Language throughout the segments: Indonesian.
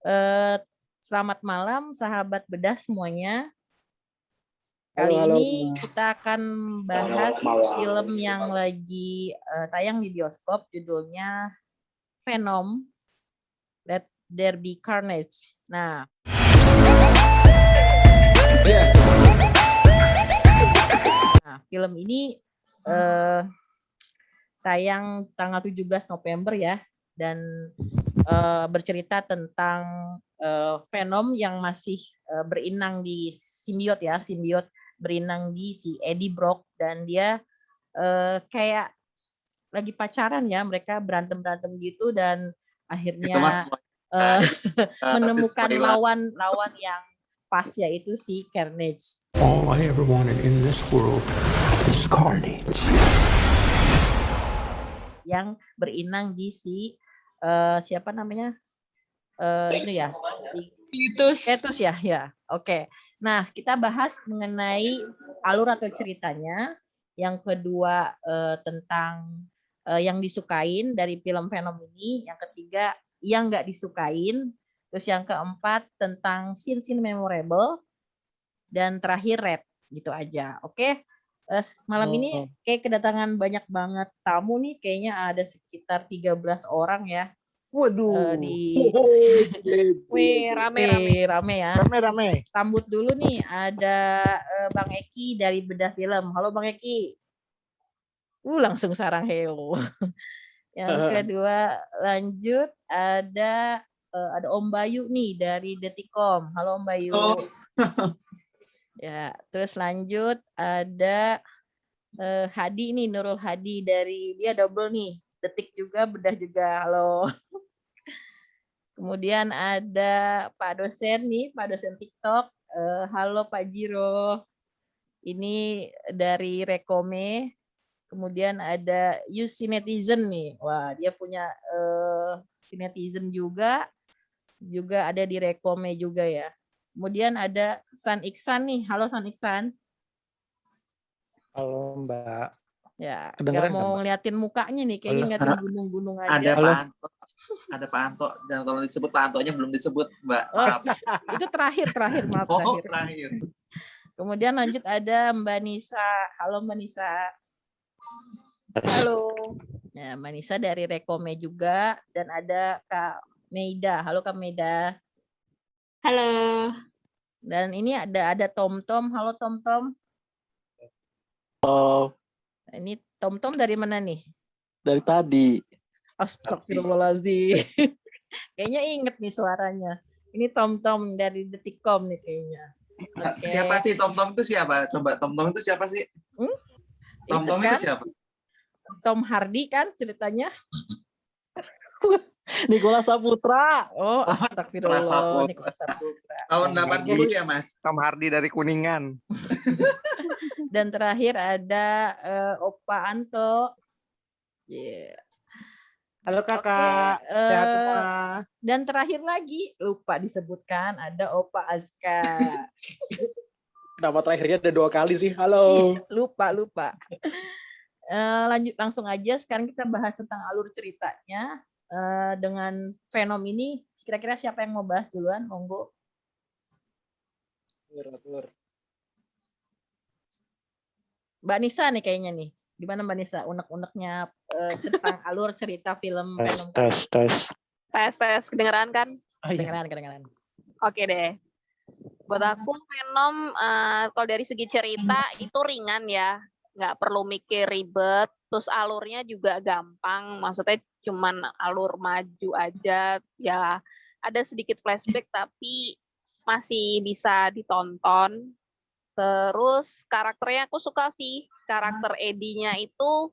Eh, Selamat malam, sahabat bedah semuanya. Kali Halo. ini kita akan bahas film yang lagi tayang di bioskop, judulnya Venom, Let There Be Carnage. Nah, film ini tayang tanggal 17 November ya, dan bercerita tentang Venom yang masih berinang di simbiot berinang di si Eddie Brock, dan dia kayak lagi pacaran ya, mereka berantem gitu, dan akhirnya menemukan lawan yang pas, yaitu si Carnage. All I ever wanted in this world is carnage. Yang berinang di si siapa namanya? Itu ya. Ketus ya. Oke. Nah, kita bahas mengenai alur atau ceritanya. Yang kedua tentang yang disukain dari film Venom ini. Yang ketiga yang nggak disukain. Terus yang keempat tentang scene memorable. Dan terakhir Red. Gitu aja. Oke. Malam ini kayak kedatangan banyak banget tamu nih. Kayaknya ada sekitar 13 orang ya. Waduh. Rame ya. Rame. Sambut dulu nih, ada Bang Eki dari Bedah Film. Halo Bang Eki. Langsung sarang heo. Yang kedua lanjut ada Om Bayu nih dari Detikom. Halo Om Bayu. Ya, terus lanjut ada Hadi nih, Nurul Hadi dari dia double nih. Detik juga, Bedah juga. Halo. Kemudian ada Pak dosen nih, Pak dosen TikTok. Halo Pak Jiro. Ini dari Rekome. Kemudian ada Use Netizen nih. Wah, dia punya Netizen juga. Juga ada di Rekome juga ya. Kemudian ada San Iksan nih. Halo San Iksan. Halo Mbak. Ya, nggak mau ngeliatin mukanya nih. Kayaknya ngeliatin gunung-gunung aja. Ada Pak Anto, dan kalau disebut Pak Antonya belum disebut, Mbak. Maaf. Itu terakhir, maaf terakhir. Kemudian lanjut ada Mbak Nisa. Halo Mbak Nisa. Halo. Ya, Mbak Nisa dari Rekome juga, dan ada Kak Meida. Halo Kak Meida. Halo. Dan ini ada Tom. Halo Tom. Oh. Ini Tom dari mana nih? Dari tadi. Astagfirullahaladzim. Kayaknya inget nih suaranya. Ini Tom dari Detikom nih kayaknya. Okay. Siapa sih Tom itu siapa? Coba Tom itu siapa sih? Tom kan? Itu siapa? Tom Hardy kan ceritanya? Nicholas Saputra. Oh, astagfirullah. Nicholas Saputra. Tahun 80 ya, Mas? Tom Hardy dari Kuningan. Dan terakhir ada Opa Anto. Yeah. Halo Kakak. Sehat semua. Dan terakhir lagi, lupa disebutkan, ada Opa Azka. Kenapa terakhirnya ada 2 kali sih? Halo. lupa. Lanjut langsung aja. Sekarang kita bahas tentang alur ceritanya. Dengan Venom ini, kira-kira siapa yang mau bahas duluan? Monggo. Mbak Nisa nih kayaknya nih. Gimana Mbak Nisa? Unek-uneknya tentang alur cerita film Venom. Tes. Kedengeran kan? Kedengeran. Oke deh. Buat aku Venom, kalau dari segi cerita itu ringan ya. Nggak perlu mikir ribet. Terus alurnya juga gampang. Maksudnya cuman alur maju aja. Ya ada sedikit flashback tapi masih bisa ditonton. Terus karakternya aku suka sih. Karakter Eddie-nya itu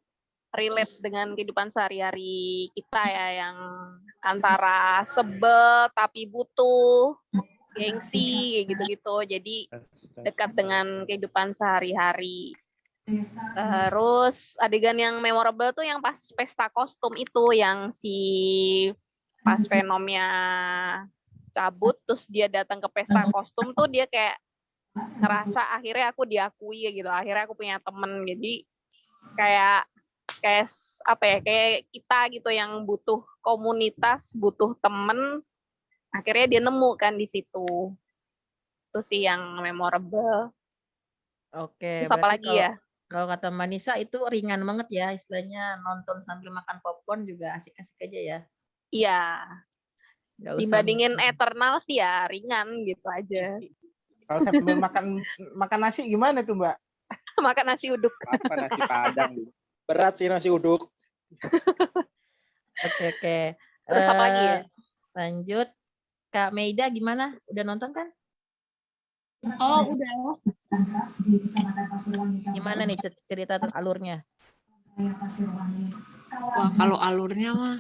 relate dengan kehidupan sehari-hari kita ya, yang antara sebel tapi butuh, gengsi gitu-gitu. Jadi dekat dengan kehidupan sehari-hari. Terus adegan yang memorable tuh yang pas pesta kostum itu, yang si pas Venomnya cabut terus dia datang ke pesta kostum tuh dia kayak ngerasa akhirnya aku diakui gitu, akhirnya aku punya temen. Jadi kayak apa ya, kayak kita gitu yang butuh komunitas, butuh temen, Akhirnya dia nemu kan di situ. Itu sih yang memorable. Oke, Terus apa berarti lagi ya? kalau kata Manisa itu ringan banget ya, istilahnya nonton sambil makan popcorn juga asik-asik aja ya. Iya, Nggak usah dibandingin Eternal sih ya ringan gitu aja. Kalau sambil makan nasi gimana tuh Mbak? Makan nasi uduk. Apa nasi Padang? Berat sih nasi uduk. Oke. Terus apa lagi ya? Lanjut, Kak Meida gimana? Udah nonton kan? Oh, udah. Gimana nih cerita alurnya? Wah, kalau alurnya mah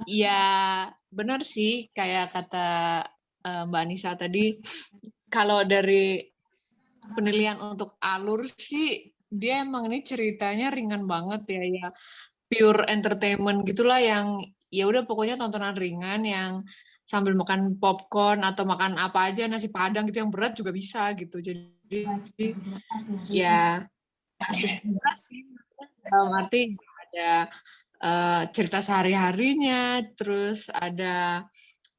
ya benar sih kayak kata Mbak Anissa tadi, kalau dari penilaian untuk alur sih dia emang ini ceritanya ringan banget ya pure entertainment gitulah, yang ya udah pokoknya tontonan ringan yang sambil makan popcorn atau makan apa aja, nasi Padang gitu yang berat juga bisa gitu. Jadi ya asik juga sih. Arti ada cerita sehari-harinya, terus ada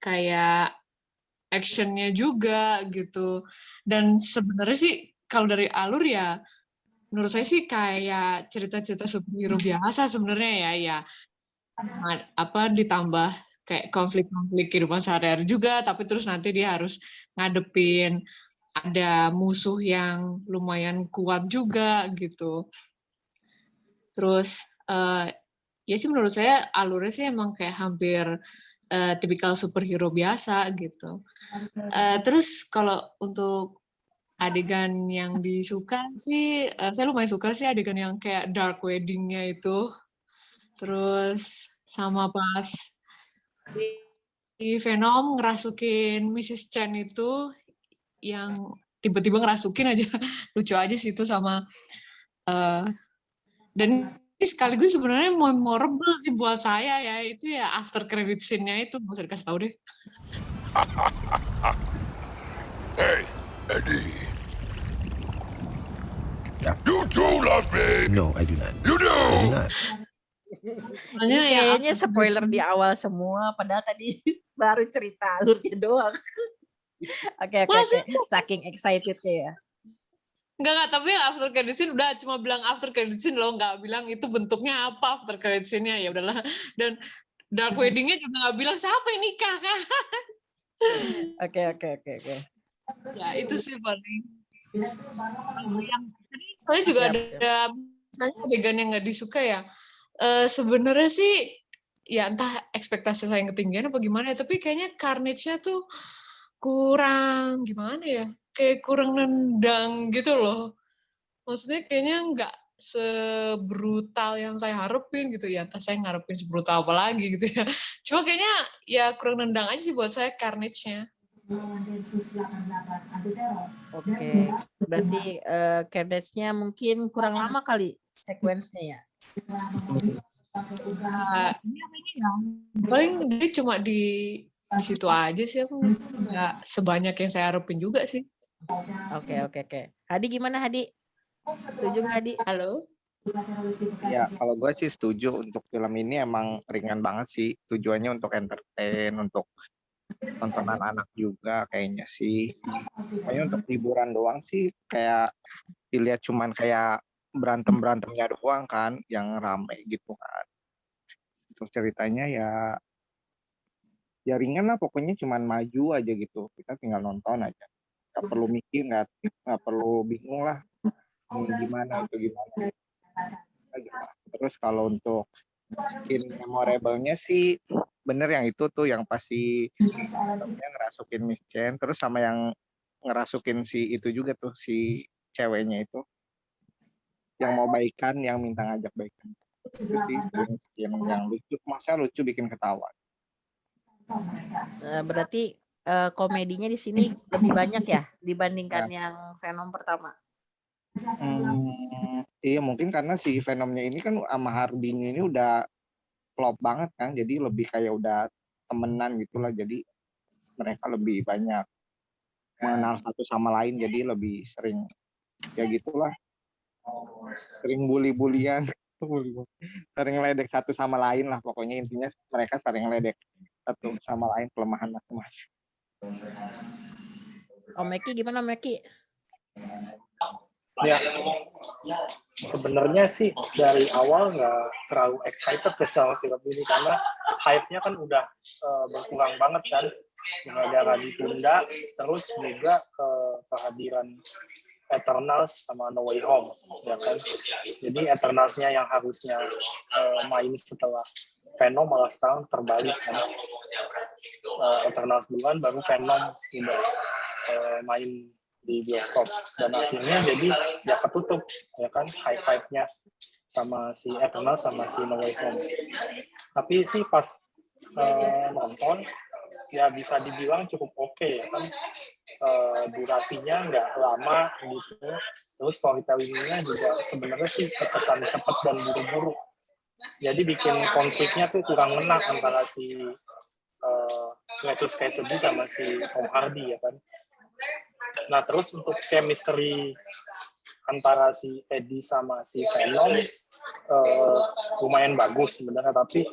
kayak actionnya juga gitu. Dan sebenarnya sih kalau dari alur ya menurut saya sih kayak cerita-cerita superhero biasa sebenarnya ya apa ditambah kayak konflik-konflik kehidupan sehari-hari juga, tapi terus nanti dia harus ngadepin ada musuh yang lumayan kuat juga gitu. Terus ya sih menurut saya alurnya sih emang kayak hampir tipikal superhero biasa gitu. Terus kalau untuk adegan yang disuka sih, saya lumayan suka sih adegan yang kayak dark wedding-nya itu. Terus sama pas di Venom ngerasukin Mrs. Chen itu, yang tiba-tiba ngerasukin aja, lucu aja sih itu sama. Dan ini sekaligus sebenarnya memorable sih buat saya ya, itu ya after credit scene-nya itu, nggak usah dikasih tahu deh. Hey, Eddie. You too love me. No, I do not. You do. I do not. Ini ya, kayaknya spoiler di awal semua, padahal tadi baru cerita alurnya doang. Oke. Saking excitednya ya. Enggak, tapi after credit scene udah cuma bilang after credit scene loh, nggak bilang itu bentuknya apa after credit scene-nya, ya udahlah. Dan dark wedding-nya juga nggak bilang siapa yang nikah kan. Oke. Ya itu sih paling. Saya juga ada misalnya adegan yang nggak disuka ya. Sebenarnya sih ya entah ekspektasi saya yang ketinggian apa gimana ya, tapi kayaknya carnage-nya tuh kurang gimana ya, kayak kurang nendang gitu loh. Maksudnya kayaknya nggak sebrutal yang saya harapin gitu ya, entah saya ngarepin sebrutal apa lagi gitu ya. Cuma kayaknya ya kurang nendang aja sih buat saya carnage-nya. Oke. Berarti carnage-nya mungkin kurang lama kali sekuensnya ya. Paling dia cuma di situ aja sih, aku nggak sebanyak yang saya harapin juga sih. Oke. Hadi gimana Hadi? Setuju nggak Hadi? Halo? Ya kalau gue sih setuju, untuk film ini emang ringan banget sih, tujuannya untuk entertain, untuk tontonan anak juga kayaknya sih. Kayaknya untuk hiburan doang sih, kayak dilihat cuman kayak berantemnya doang kan, yang rame gitu kan. Untuk ceritanya ya ringan lah, pokoknya cuman maju aja gitu, kita tinggal nonton aja, nggak perlu mikir, nggak perlu bingung lah gimana. Terus kalau untuk scene memorable-nya sih bener yang itu tuh, yang pasti ngerasukin Miss Chen, terus sama yang ngerasukin si itu juga tuh, si ceweknya itu yang mau baikan, yang minta ngajak baikan. Itu sih scene yang lucu, masa lucu bikin ketawa. Berarti komedinya di sini lebih banyak ya dibandingkan yang Venom pertama. Iya mungkin karena si Venomnya ini kan sama Hardy ini udah klop banget kan, jadi lebih kayak udah temenan gitulah, jadi mereka lebih banyak mengenal satu sama lain, jadi lebih sering ya gitulah, sering bully-bulian, sering ledek satu sama lain lah, pokoknya intinya mereka sering ledek satu sama lain kelemahan masing-masing. Meki gimana Meki? Ya, sebenarnya sih dari awal nggak terlalu excited ya sama film ini karena hype-nya kan udah berkurang banget kan, gara-gara ditunda, terus juga kehadiran Eternals sama No Way Home, ya kan. Jadi Eternals-nya yang harusnya main setelah Venom malah sekarang terbalik kan. Eternals duluan baru Venom sudah main di bioskop, dan akhirnya jadi ya ketutup ya kan hype-nya sama si Eternal sama si No Way Home. Tapi sih pas nonton ya bisa dibilang cukup oke ya kan, durasinya nggak lama gitu, terus storytelling-nya juga sebenarnya sih terkesan cepat dan buru-buru, jadi bikin konfliknya tuh kurang ngena antara si Cletus Cassidy sama si Tom Hardy ya kan. Nah, terus untuk chemistry antara si Eddie sama si Venom lumayan bagus sebenarnya, tapi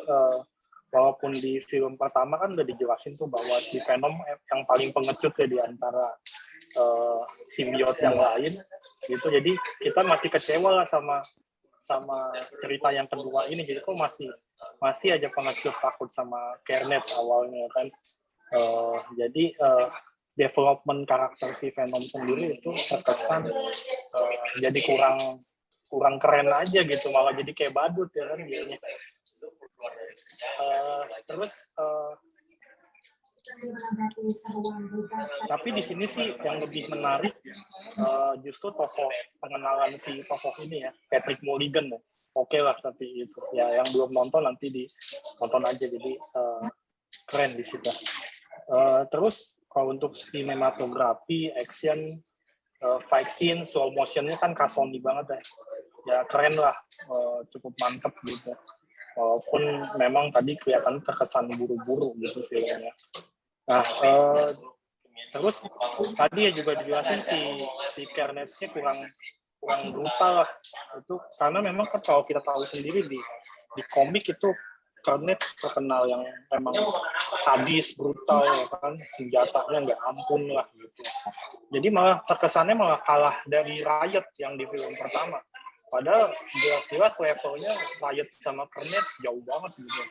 walaupun di film pertama kan udah dijelasin tuh bahwa si Venom yang paling pengecut ya di antara simbiot yang lain gitu, jadi kita masih kecewa lah sama cerita yang kedua ini, jadi kok masih aja pengecut takut sama Carnage awalnya kan. Jadi development karakter si Venom sendiri itu terkesan jadi kurang keren aja gitu, malah jadi kayak badut ya kan jadinya. Terus tapi di sini sih yang lebih menarik justru tokoh pengenalan si tokoh ini ya, Patrick Mulligan ya. Oke lah, tapi itu ya yang belum nonton nanti ditonton aja, jadi keren di situ. Terus kalau untuk sinematografi, action, fight scene, slow motion-nya kan Kasoni banget ya. Ya keren lah, cukup mantep gitu. Walaupun memang tadi kelihatan terkesan buru-buru gitu filmnya. Nah, terus tadi ya juga dijelasin si Carnage-nya kurang brutal lah. Itu karena memang kan kalau kita tahu sendiri di komik itu Carnage terkenal yang memang sadis, brutal ya kan, senjatanya nggak ampun lah gitu. Jadi malah terkesannya malah kalah dari Riot yang di film pertama. Padahal jelas-jelas levelnya Riot sama Carnage jauh banget gitu.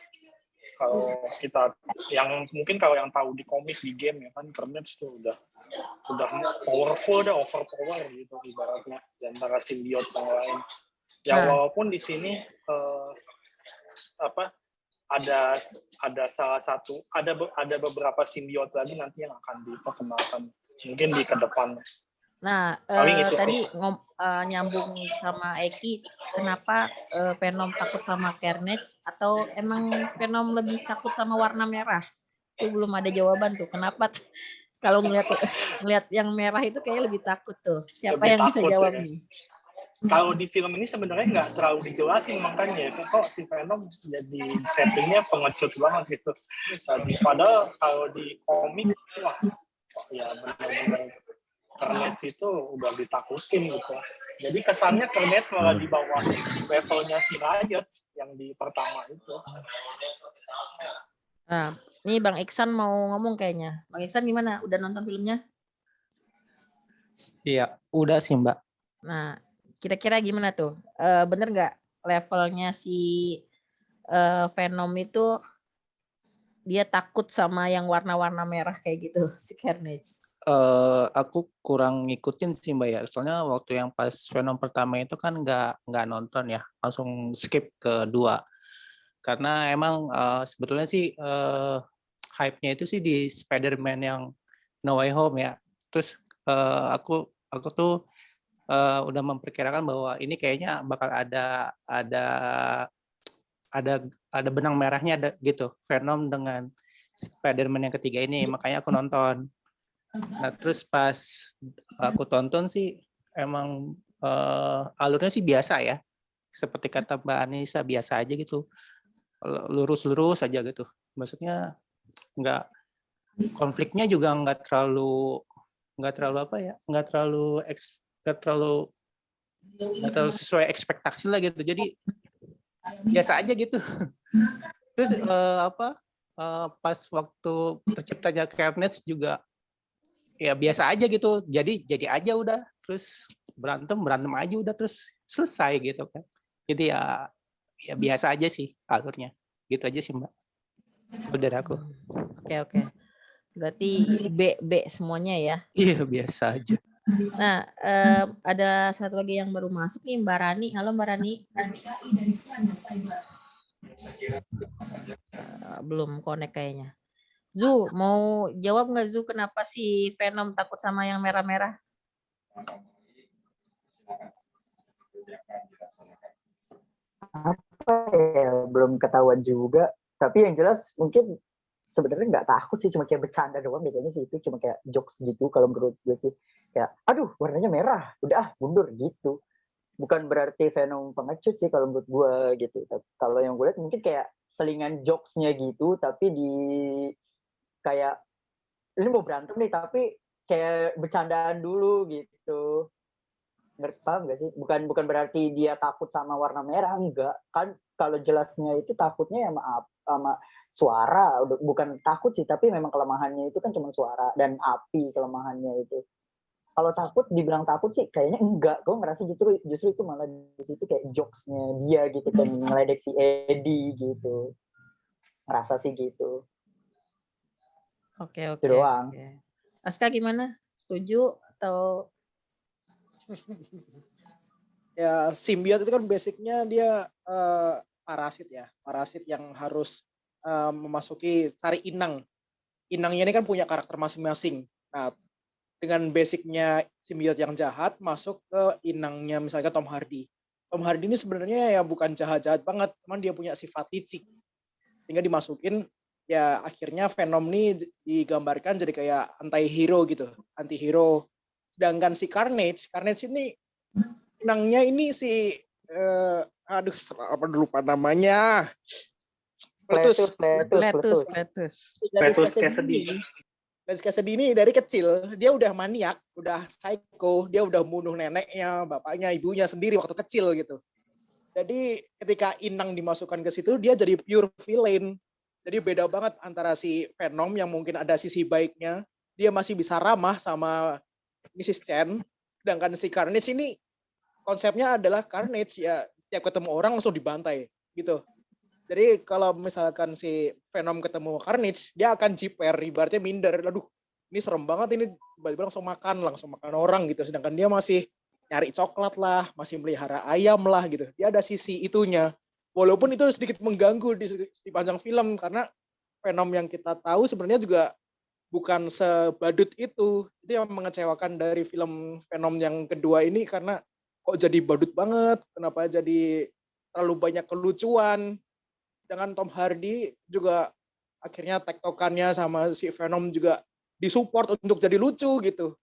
Kalau kita mungkin kalau yang tahu di komik, di game ya kan, Carnage tuh udah powerful, udah overpower gitu ibaratnya di antara simbiot yang lain. Ya walaupun di sini ada salah satu ada beberapa simbiot lagi nanti yang akan diperkenalkan mungkin di ke depan. Nah, tadi nyambung sama Eki, kenapa Venom takut sama Carnage atau emang Venom lebih takut sama warna merah? Itu belum ada jawaban tuh. Kenapa kalau ngelihat yang merah itu kayak lebih takut tuh? Siapa lebih yang bisa jawab ya nih? Kalau di film ini sebenarnya nggak terlalu dijelasin, makanya kok si Venom jadi settingnya pengecut banget gitu. Padahal kalau di komik, wah ya benar-benar Carnage itu udah ditakutin gitu. Jadi kesannya Carnage malah di bawah levelnya si Riot yang di pertama itu. Nah, ini Bang Iksan mau ngomong kayaknya. Bang Iksan gimana? Udah nonton filmnya? Iya, udah sih Mbak. Nah, kira-kira gimana tuh? Bener nggak levelnya si Venom itu dia takut sama yang warna-warna merah kayak gitu, si Carnage? Aku kurang ngikutin sih Mbak ya. Soalnya waktu yang pas Venom pertama itu kan nggak nonton ya, langsung skip ke 2. Karena emang sebetulnya sih hype-nya itu sih di Spider-Man yang No Way Home ya. Terus aku tuh udah memperkirakan bahwa ini kayaknya bakal ada benang merahnya gitu, Venom dengan Spider-Man yang ketiga ini, makanya aku nonton. Nah, terus pas aku tonton sih emang alurnya sih biasa ya, seperti kata Mbak Anissa, biasa aja gitu, lurus aja gitu. Maksudnya konfliknya juga nggak terlalu sesuai ekspektasi lah gitu, jadi biasa aja gitu. Terus pas waktu terciptanya Carnage juga ya biasa aja gitu. Jadi aja udah, terus berantem aja udah, terus selesai gitu kan. Jadi ya biasa aja sih alurnya. Gitu aja sih Mbak. Dari aku. Oke. Berarti B semuanya ya. Iya biasa aja. Nah, ada satu lagi yang baru masuk nih, Mbak Rani. Halo Mbak Rani. Belum connect kayaknya. Zu, mau jawab nggak Zu, kenapa si Venom takut sama yang merah-merah? Apa ya, belum ketahuan juga. Tapi yang jelas mungkin sebenarnya nggak takut sih, cuma kayak bercanda doang biasanya sih, itu cuma kayak jokes gitu kalau menurut gue sih. Kayak, aduh warnanya merah, udah mundur gitu. Bukan berarti Venom pengecut sih kalau menurut gue gitu. Kalau yang gue lihat mungkin kayak selingan jokesnya gitu, tapi di kayak ini mau berantem nih tapi kayak bercandaan dulu gitu. Ngerti, paham nggak sih? Bukan berarti dia takut sama warna merah, enggak kan. Kalau jelasnya itu takutnya sama suara, bukan takut sih, tapi memang kelemahannya itu kan cuma suara dan api kelemahannya itu. Kalau takut, dibilang takut sih kayaknya enggak. Gue ngerasa justru itu malah di situ kayak jokesnya dia gitu kan, ngeledek si Eddie gitu. Ngerasa sih gitu. Oke. Itu doang. Aska gimana? Setuju atau? Ya, simbiot itu kan basicnya dia parasit ya. Parasit yang harus memasuki cari inang. Inangnya ini kan punya karakter masing-masing. Nah, dengan basicnya simbiot yang jahat masuk ke inangnya misalnya Tom Hardy. Tom Hardy ini sebenarnya ya bukan jahat-jahat banget, cuman dia punya sifat licik. Sehingga dimasukin, ya akhirnya Venom ini digambarkan jadi kayak anti-hero gitu. Anti-hero. Sedangkan si Carnage ini inangnya ini si apa lupa namanya. Letus Cassidy. Dan Cassidy ini dari kecil dia udah maniak, udah psycho, dia udah bunuh neneknya, bapaknya, ibunya sendiri waktu kecil gitu. Jadi ketika Inang dimasukkan ke situ dia jadi pure villain. Jadi beda banget antara si Venom yang mungkin ada sisi baiknya, dia masih bisa ramah sama Mrs. Chen, sedangkan si Carnage ini konsepnya adalah Carnage ya tiap ketemu orang langsung dibantai gitu. Jadi kalau misalkan si Venom ketemu Carnage, dia akan jiper, ibaratnya minder. Aduh, ini serem banget ini, tiba-tiba langsung makan orang gitu. Sedangkan dia masih nyari coklat lah, masih melihara ayam lah gitu. Dia ada sisi itunya. Walaupun itu sedikit mengganggu di panjang film, karena Venom yang kita tahu sebenarnya juga bukan sebadut itu. Itu yang mengecewakan dari film Venom yang kedua ini, karena kok jadi badut banget, kenapa jadi terlalu banyak kelucuan. Dengan Tom Hardy juga akhirnya tektokannya sama si Venom juga disupport untuk jadi lucu gitu.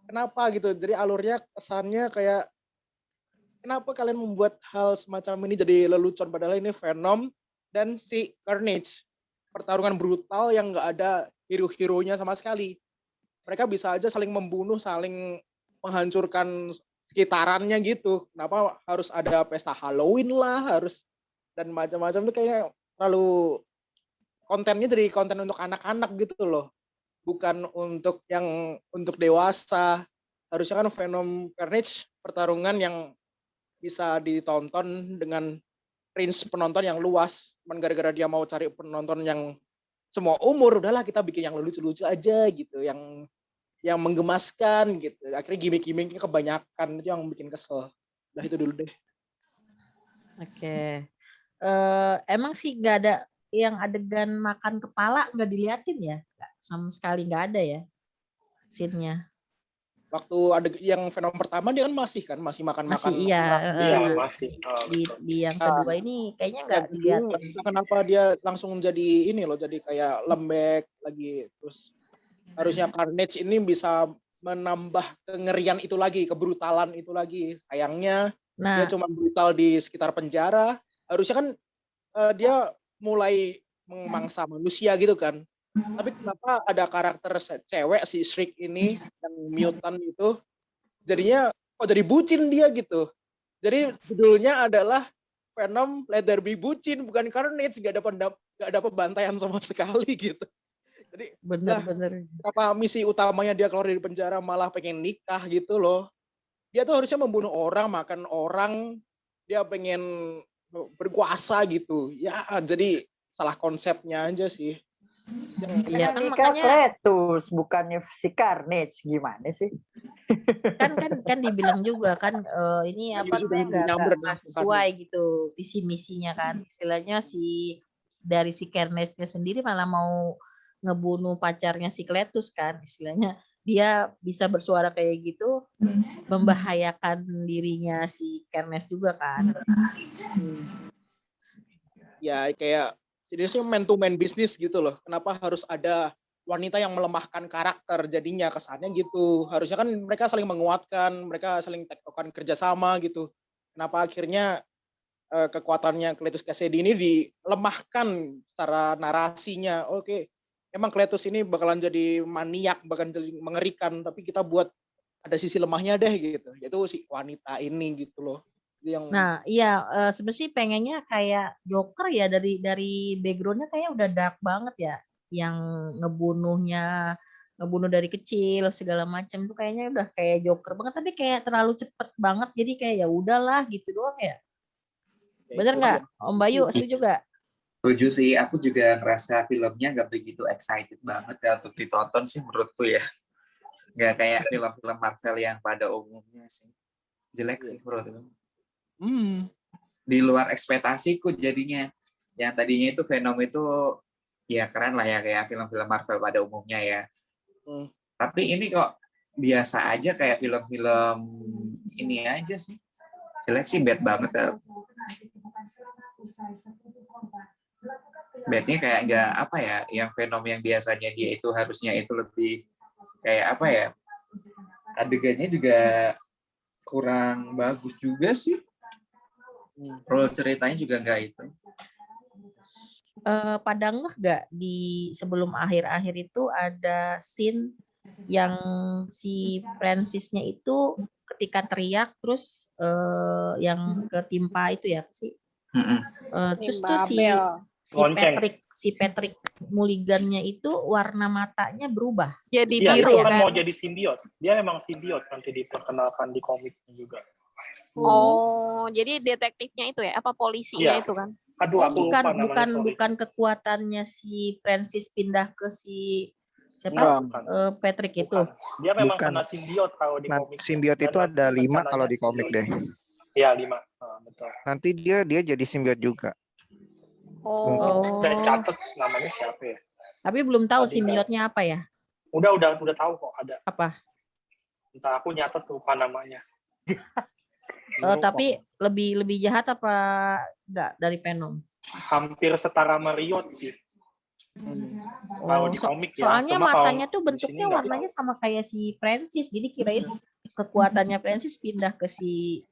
Kenapa gitu? Jadi alurnya kesannya kayak kenapa kalian membuat hal semacam ini jadi lelucon, padahal ini Venom dan si Carnage. Pertarungan brutal yang nggak ada hero-heronya sama sekali. Mereka bisa aja saling membunuh, saling menghancurkan sekitarannya gitu. Kenapa harus ada pesta Halloween lah, harus dan macam-macam itu kayaknya terlalu kontennya jadi konten untuk anak-anak gitu loh. Bukan untuk dewasa. Harusnya kan Venom Carnage pertarungan yang bisa ditonton dengan range penonton yang luas. Cuman gara-gara dia mau cari penonton yang semua umur, udahlah kita bikin yang lucu-lucu aja gitu, yang menggemaskan gitu. Akhirnya gimmick-gimmicknya kebanyakan, itu yang bikin kesel. Udah itu dulu deh. Oke. Emang sih nggak ada yang adegan makan kepala, nggak diliatin ya? Sama sekali nggak ada ya scene-nya. Waktu ada yang Venom pertama dia kan masih makan-makan. Masih iya. Masih. Di yang kedua ini kayaknya nggak diliatin. Kenapa dia langsung jadi ini loh, jadi kayak lembek lagi. Terus harusnya Carnage ini bisa menambah kengerian itu lagi, kebrutalan itu lagi. Sayangnya dia cuma brutal di sekitar penjara. Harusnya kan dia mulai memangsa manusia gitu kan. Tapi kenapa ada karakter cewek si Shriek ini yang mutant itu jadinya kok jadi bucin dia gitu. Jadi judulnya adalah Venom Let There Be Bucin, bukan Carnage. Gak ada nggak dapat bantaian sama sekali gitu. Jadi lah, Bener-bener. apa misi utamanya dia keluar dari penjara malah pengen nikah gitu loh. Dia tuh harusnya membunuh orang, makan orang, dia pengen berkuasa gitu. Ya jadi salah konsepnya aja sih. Iya kan nikah makanya Kratos, bukannya si Carnage. Gimana sih? kan dibilang juga kan ini apa Sudah namanya nyamber nggak sesuai gitu visi misinya kan. Istilahnya dari si Carnage-nya sendiri malah mau ngebunuh pacarnya si Cletus kan. Istilahnya dia bisa bersuara kayak gitu membahayakan dirinya si Carnage juga kan. Ya kayak seriusnya man to man bisnis gitu loh. Kenapa harus ada wanita yang melemahkan karakter, jadinya kesannya gitu. Harusnya kan mereka saling menguatkan, mereka saling tektokan kerjasama gitu. Kenapa akhirnya kekuatannya Cletus Kasady ini dilemahkan secara narasinya? Oke, emang Cletus ini bakalan jadi maniak, bakalan jadi mengerikan, tapi kita buat ada sisi lemahnya deh gitu. Yaitu si wanita ini gitu loh. Yang Nah, iya sebenarnya pengennya kayak Joker ya dari backgroundnya kayak udah dark banget ya, yang ngebunuh dari kecil segala macam tuh kayaknya udah kayak Joker banget, tapi kayak terlalu cepet banget, jadi kayak ya udahlah gitu doang ya. Bener nggak, Om Bayu? Setuju nggak? Setuju sih, aku juga ngerasa filmnya nggak begitu excited banget ya untuk ditonton sih menurutku ya. Nggak kayak film-film Marvel yang pada umumnya sih. Jelek sih menurutku. Di luar ekspektasiku jadinya. Yang tadinya itu Venom itu ya keren lah ya kayak film-film Marvel pada umumnya ya. Tapi ini kok biasa aja kayak film-film ini aja sih. Jelek sih, bad banget ya. Badnya kayak nggak apa ya, yang Venom yang biasanya dia itu harusnya itu lebih kayak apa ya, adegannya juga kurang bagus juga sih. Terus ceritanya juga nggak itu. Pada nggak di sebelum akhir-akhir itu ada scene yang si Francisnya itu ketika teriak terus yang ketimpa itu ya sih. Terus tuh si Patrick Mulligan-nya itu warna matanya berubah. Jadi Iya, biru itu kan kan. mau jadi simbiot. Dia memang simbiot nanti diperkenalkan di komiknya juga. Oh, jadi detektifnya itu ya? Apa polisinya Iya. itu kan? Aduh, aku lupa namanya, sorry. Bukan kekuatannya si Francis pindah ke si siapa? Patrick itu. Dia memang Bukan. kena simbiot kalau di komik. Simbiot itu ada 5 kalau di komik deh. Iya, 5. Betul. Nanti dia jadi simbiot juga. Oh. Udah catat namanya siapa ya? Tapi belum tahu simbiotnya apa ya? Udah tahu kok ada. Apa? Entah aku nyatet lupa namanya. Tapi lebih jahat apa enggak dari Venom? Hampir setara Mariot sih. Kalau di komik ya. Soalnya matanya tuh bentuknya warnanya sama kayak si Francis, jadi kirain kekuatannya Francis pindah ke si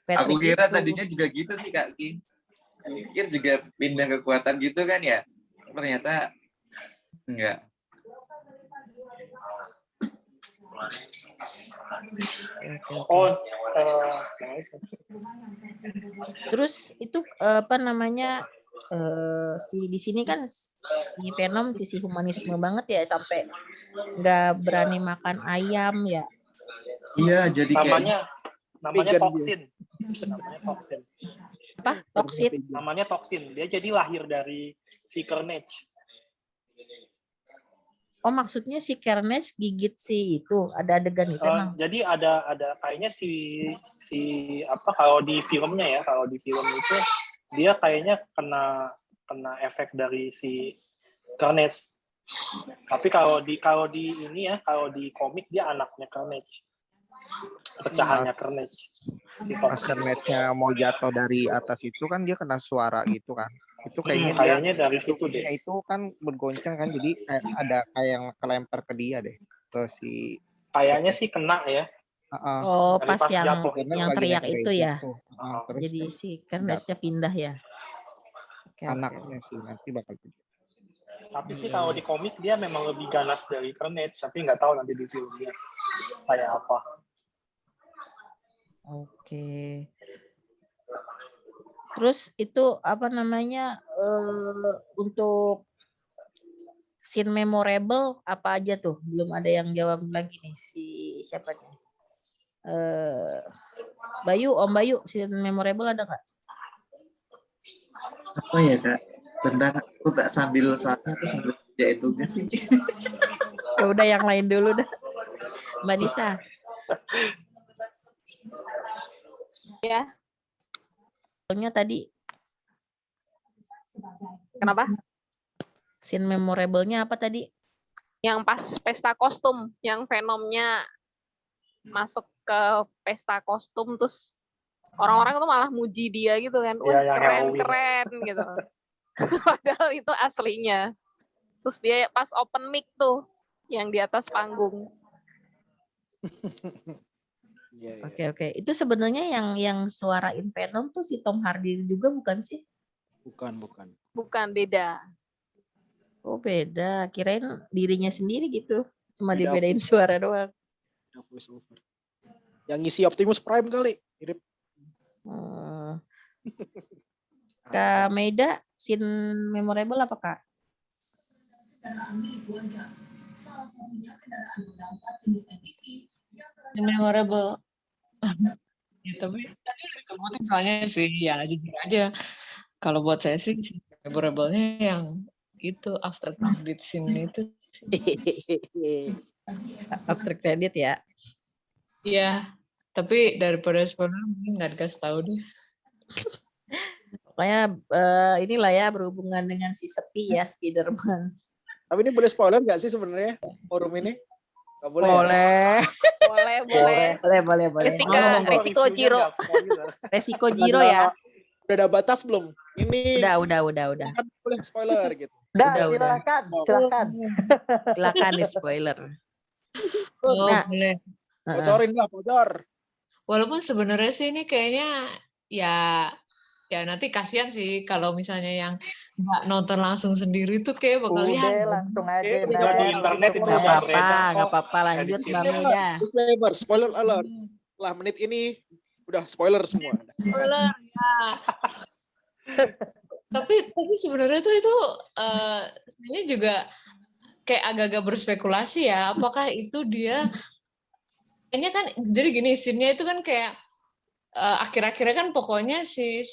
Patrick. Aku kira itu. tadinya juga gitu sih Kak Ki. Aku pikir juga pindah kekuatan gitu kan ya. Ternyata enggak. Terus itu apa namanya si di sini kan si Venom sisi humanisme banget ya sampai nggak berani makan ayam ya. Iya, jadi namanya toksin. Namanya toksin. Apa? Toksin. Namanya toksin. Dia jadi lahir dari si Carnage. Oh, maksudnya si Carnage gigit si itu, ada adegan itu emang. Jadi ada kayaknya si apa kalau di filmnya ya, kalau di film itu dia kayaknya kena efek dari si Carnage. Tapi kalau di ini ya, kalau di komik dia anaknya Carnage. Pecahannya Carnage. Pas Carnage-nya mau jatuh dari atas itu kan dia kena suara gitu kan. Itu kayaknya dari situ deh. Itu kan bergoncang kan, jadi ada kayak yang kelempar ke dia deh. Terus si kayaknya sih kena ya. Oh, pas yang teriak itu ya. Terus jadi si Carnage-nya pindah ya. Anaknya sih nanti bakal pindah. Tapi sih kalau di komik dia memang lebih ganas dari Carnage, tapi nggak tahu nanti di filmnya kayak apa. Oke. Terus itu apa namanya untuk scene memorable apa aja tuh? Belum ada yang jawab lagi nih si siapa nih? Bayu, Om Bayu, scene memorable ada nggak? Apa ya Kak? Bentar, aku tak sambil soalnya aku sambil kerja itu gak sih? Ya udah yang lain dulu dah. Mbak Nisa. Ya. Soalnya tadi. Kenapa? Scene memorable-nya apa tadi? Yang pas pesta kostum, yang Venomnya masuk ke pesta kostum terus orang-orang tuh malah muji dia gitu kan. Wah, yang keren gitu. Padahal itu aslinya. Terus dia pas open mic tuh yang di atas panggung. Oke. Itu sebenarnya yang suarain Venom tuh si Tom Hardy juga bukan sih? Bukan. Bukan, beda. Oh, beda. Kirain dirinya sendiri gitu. Cuma Beda dibedain suara doang. Voice over. Yang ngisi Optimus Prime kali. Mirip. Kak Meida, scene memorable apa Kak? Memorable. Ya, tapi tadi udah disebutin soalnya sih, ya jujur aja. Kalau buat saya sih memorable-nya yang itu after credit scene itu. After credit ya? Iya, tapi daripada spoiler mungkin nggak dikasih tahu deh. Pokoknya inilah ya berhubungan dengan si Sepi ya, Spider-Man. Tapi ini boleh spoiler nggak sih sebenarnya forum ini? Nggak boleh. Boleh. Boleh. Boleh. Resiko Jiro. Resiko Jiro ya. Udah ada batas belum? Ini. Udah. Kan boleh spoiler gitu. Udah. Silakan. Silakan di spoiler. Nah, boleh. Bocorin lah, bocor. Walaupun sebenarnya sih ini kayaknya ya nanti kasihan sih kalau misalnya yang nggak nonton langsung sendiri tuh kayak bakal lihat. Langsung aja. Udah di internet itu nggak apa-apa lanjut Mbak Meida. Disclaimer, spoiler alert. Setelah menit ini udah spoiler semua. Spoiler ya. tapi sebenarnya tuh itu sebenarnya juga kayak agak-agak berspekulasi ya. Apakah itu dia kayaknya kan jadi gini, scene-nya itu kan kayak akhir-akhirnya kan pokoknya si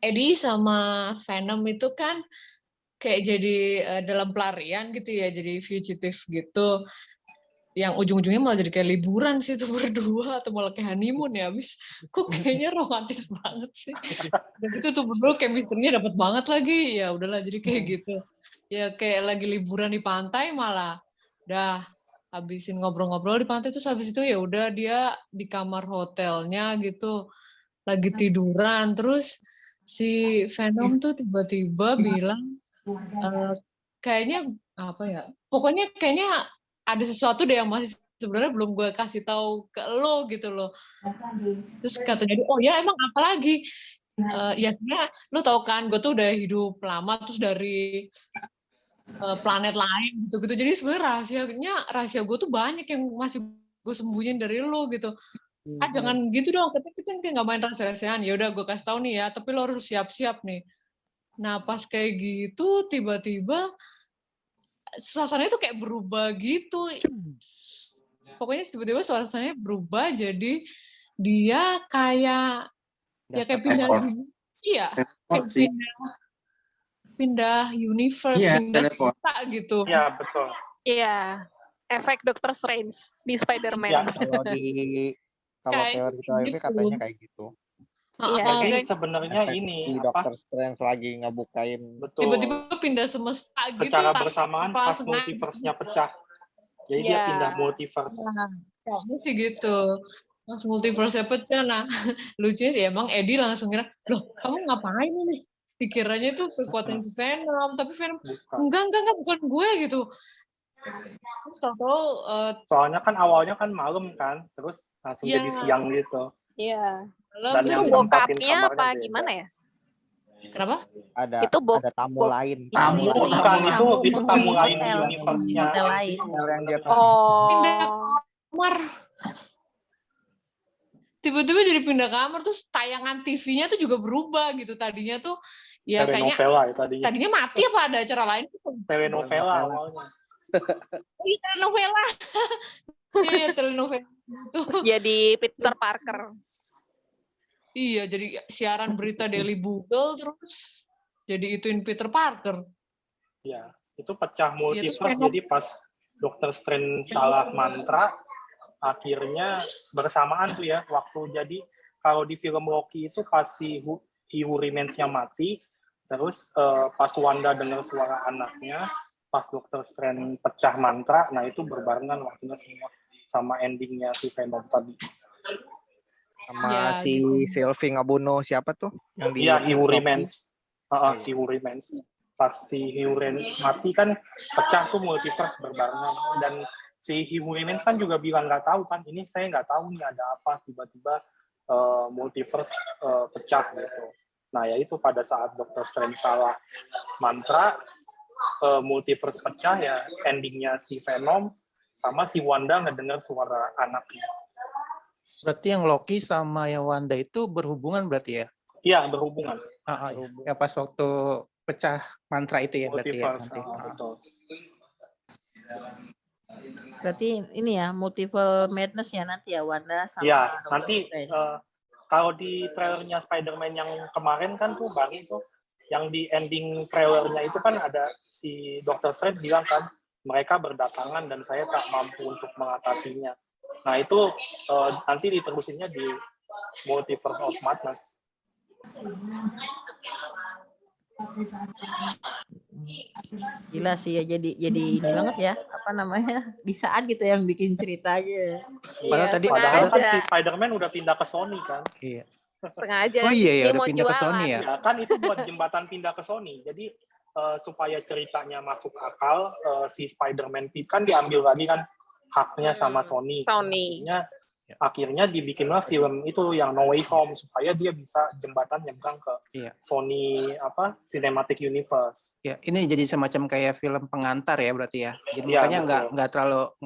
Eddie sama Venom itu kan kayak jadi dalam pelarian gitu ya, jadi fugitif gitu. Yang ujung-ujungnya malah jadi kayak liburan sih itu berdua atau malah kayak honeymoon ya, habis kok kayaknya romantis banget sih. Dan itu tuh berdua chemistry-nya dapat banget lagi. Ya udahlah jadi kayak gitu. Ya kayak lagi liburan di pantai malah udah habisin ngobrol-ngobrol di pantai terus habis itu ya udah dia di kamar hotelnya gitu lagi tiduran terus si Venom tuh tiba-tiba bilang kayaknya apa ya pokoknya kayaknya ada sesuatu deh yang masih sebenarnya belum gue kasih tahu ke lo gitu loh. Terus katanya oh ya emang apa lagi ya sebenarnya lo tau kan gue tuh udah hidup lama terus dari planet lain gitu-gitu. Jadi sebenarnya rahasia gue tuh banyak yang masih gue sembunyiin dari lo gitu. Jangan gitu dong. Kita kan nggak main rahasia-rahasiaan. Ya udah gue kasih tahu nih ya. Tapi lo harus siap-siap nih. Nah pas kayak gitu tiba-tiba suasananya tuh kayak berubah gitu. Pokoknya tiba-tiba suasananya berubah jadi dia kayak pindah dimensi ya. Kayak pindah universe, pindah kota gitu. Iya, betul. Iya, efek Doctor Strange di Spider-Man. Ya, kalau teori katanya kayak gitu. Jadi sebenarnya ini Doctor Strange lagi ngebukain. Betul. Tiba-tiba pindah semesta gitu. Secara bersamaan pas multiverse-nya pecah. Jadi dia pindah multiverse. Nah, kayaknya sih gitu. Pas multiverse-nya pecah, nah lucunya sih emang Eddie langsung kira, loh kamu ngapain nih? Dikiranya itu kekuatan si Venom, tapi Venom enggak bukan gue gitu. Terus tahu soalnya kan awalnya kan malam kan, terus langsung jadi siang gitu. Iya. Dan terus bokapnya apa gimana ya? Kenapa? Ada tamu lain. Itu tamu lain di universe-nya. Yang dia pindah kamar. tiba-tiba jadi pindah kamar, terus tayangan TV-nya tuh juga berubah gitu. Tadinya tuh ya kayaknya telenovela ya tadinya. tadinya mati apa ada acara lain? Telenovela awalnya. Oh iya, telenovela. Iya, telenovela. Jadi Peter Parker. Iya, jadi siaran berita Daily Bugle terus jadi ituin Peter Parker. Ya, itu pecah multiverse. terus Jadi pas Dr. Strange salah mantra, akhirnya bersamaan tuh ya waktu. Jadi kalau di film Loki itu pas si He Who Remains-nya mati, terus pas Wanda dengar suara anaknya, pas Dr. Strange pecah mantra, nah itu berbarengan waktunya semua sama endingnya si Venom tadi. Sama Ya, si gitu. Sylvie ngebunuh siapa tuh? Yang di Iya, He Who Loki. Remains. He Who Remains. Pas si He Who Remains mati kan pecah tuh multiverse berbarengan. Dan si He Who Remains kan juga bilang nggak tahu kan, ini saya nggak tahu nih ada apa, tiba-tiba multiverse pecah gitu. Nah ya itu pada saat Dr. Strange salah mantra, multiverse pecah ya, endingnya si Venom sama si Wanda ngedengar suara anaknya. Berarti yang Loki sama yang Wanda itu berhubungan berarti ya? Iya, berhubungan. Ya pas waktu pecah mantra itu ya berarti ya Multiverse, nanti. betul. Berarti ini ya multiple madness ya nanti ya Wanda sama Ya, Dr. nanti Strange. kalau di trailernya Spider-Man yang kemarin kan tuh baru tuh, yang di ending trailernya itu kan ada si Dr. Strange bilang kan, mereka berdatangan dan saya tak mampu untuk mengatasinya. Nah itu nanti diterusinnya di Multiverse of Madness. Gila sih ya, jadi ini banget ya, apa namanya, bisaan gitu yang bikin cerita gitu. Padahal kan si Spider-Man udah pindah ke Sony kan. Iya. Sengaja Oh iya ya, dia udah mau pindah ke Sony jualan. ya. Ya kan itu buat jembatan pindah ke Sony. Jadi supaya ceritanya masuk akal, si Spider-Man kan diambil lagi kan haknya sama Sony. Akhirnya dibikinlah film itu yang No Way Home supaya dia bisa jembatan nyebrang ke Sony Cinematic Universe. Ya, ini jadi semacam kayak film pengantar ya berarti ya. Jadi Ya, makanya betul.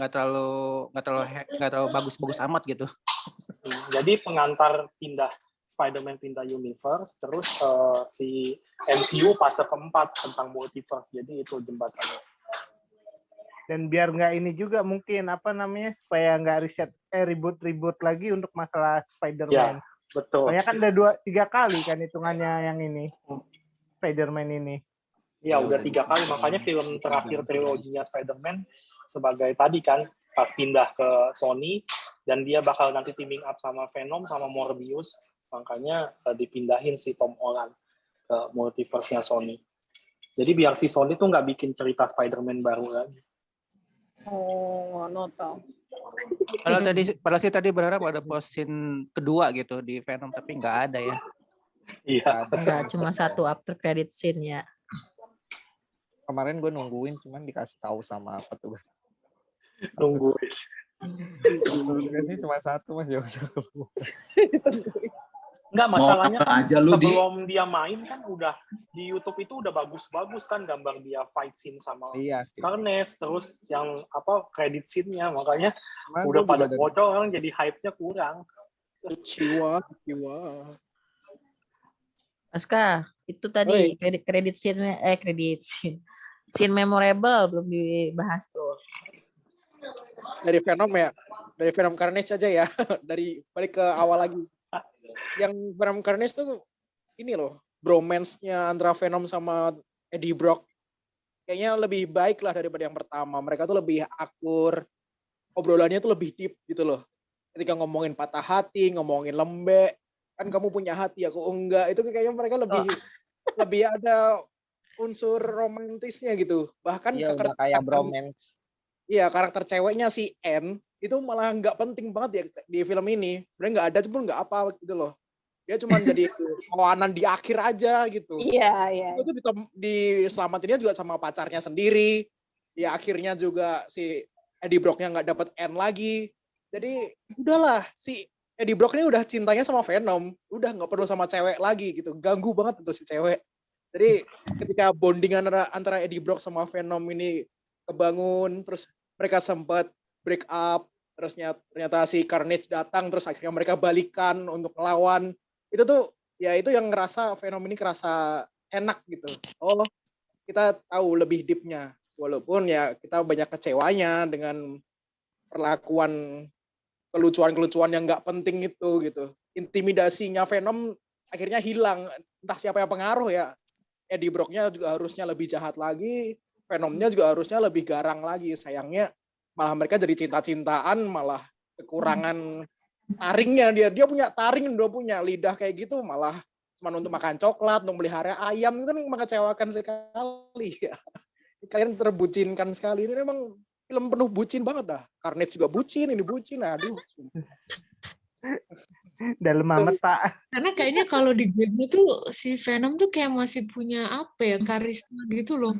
nggak terlalu bagus-bagus amat gitu. Jadi pengantar pindah Spider-Man pindah universe, terus si MCU fase keempat tentang multiverse. Jadi itu jembatannya. Dan biar nggak ini juga mungkin supaya nggak ribut-ribut lagi untuk masalah Spider-Man. Ya, betul. Soalnya kan udah 3 kali kan hitungannya yang ini Spider-Man ini. Iya udah 3 kali, makanya film terakhir triloginya Spider-Man sebagai tadi kan pas pindah ke Sony dan dia bakal nanti teaming up sama Venom sama Morbius, makanya dipindahin si Tom Holland ke multiverse-nya Sony. Jadi biar si Sony tuh nggak bikin cerita Spider-Man baru lagi. Oh, no tahu. Padahal sih tadi berharap ada post-scene kedua gitu di Venom, tapi nggak ada ya. Iya. Enggak, cuma satu after credit scene ya. Kemarin gue nungguin, cuman dikasih tahu sama petugas. Nungguin. Ini cuma satu mas, jauh-jauh. Enggak, masalahnya kan aja lu, sebelum dia main kan udah di YouTube itu udah bagus-bagus kan gambar dia fight scene sama Carnage, terus yang credit scene-nya, makanya udah pada bocor, orang jadi hype-nya kurang. Kecewa. Aska, itu tadi credit scene memorable belum dibahas tuh. Dari Venom ya, dari Venom Carnage aja ya, dari balik ke awal lagi. Yang Venom Carnage tuh ini loh, bromance-nya antara Venom sama Eddie Brock kayaknya lebih baik lah daripada yang pertama. Mereka tuh lebih akur, obrolannya tuh lebih deep gitu loh. Ketika ngomongin patah hati, ngomongin lembek, kan kamu punya hati, aku enggak, itu kayaknya mereka lebih ada unsur romantisnya gitu. Bahkan kayak bromance. Iya, karakter ceweknya si Anne itu malah nggak penting banget ya di film ini. Sebenarnya nggak ada pun nggak apa gitu loh. Dia cuma jadi kawanan di akhir aja gitu. Iya. Itu diselamatinnya juga sama pacarnya sendiri. Ya akhirnya juga si Eddie Brock-nya nggak dapet Anne lagi. Jadi udahlah, si Eddie Brock ini udah cintanya sama Venom. Udah nggak perlu sama cewek lagi gitu. Ganggu banget tuh si cewek. Jadi ketika bonding antara Eddie Brock sama Venom ini kebangun, terus mereka sempat break up, terus ternyata si Carnage datang, terus akhirnya mereka balikan untuk melawan. Itu tuh ya itu yang ngerasa Venom ini kerasa enak gitu. Oh, kita tahu lebih deepnya, walaupun ya kita banyak kecewanya dengan perlakuan kelucuan-kelucuan yang nggak penting itu gitu. Intimidasinya Venom akhirnya hilang, entah siapa yang pengaruh ya. Eddie Brock-nya juga harusnya lebih jahat lagi, Venom-nya juga harusnya lebih garang lagi. Sayangnya malah mereka jadi cinta-cintaan, malah kekurangan taringnya. Dia punya taring, dia punya lidah kayak gitu, malah cuma untuk makan coklat, untuk melihara ayam, itu kan mengecewakan sekali ya. Kalian terbucinkan sekali. Ini memang film penuh bucin banget dah. Carnage juga bucin, ini bucin, aduh. Dalam amat Pak. Karena kayaknya kalau di game tuh si Venom tuh kayak masih punya apa ya, karisma gitu loh.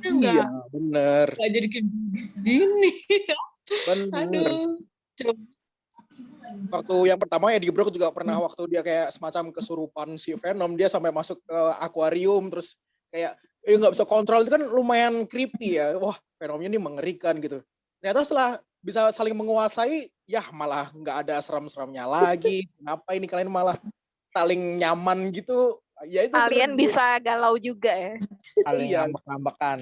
Iya, bener. Nggak jadi kayak gini. Bener. Aduh. Waktu yang pertama Eddie Brock juga pernah waktu dia kayak semacam kesurupan si Venom, dia sampai masuk ke akuarium terus kayak nggak bisa kontrol, itu kan lumayan creepy ya. Wah, Venomnya ini mengerikan gitu. Ternyata setelah bisa saling menguasai, ya malah nggak ada serem-seremnya lagi. Kenapa ini kalian malah saling nyaman gitu? Ya itu Kalian bisa galau juga ya. Saling Iya. ngambek-ngambekan.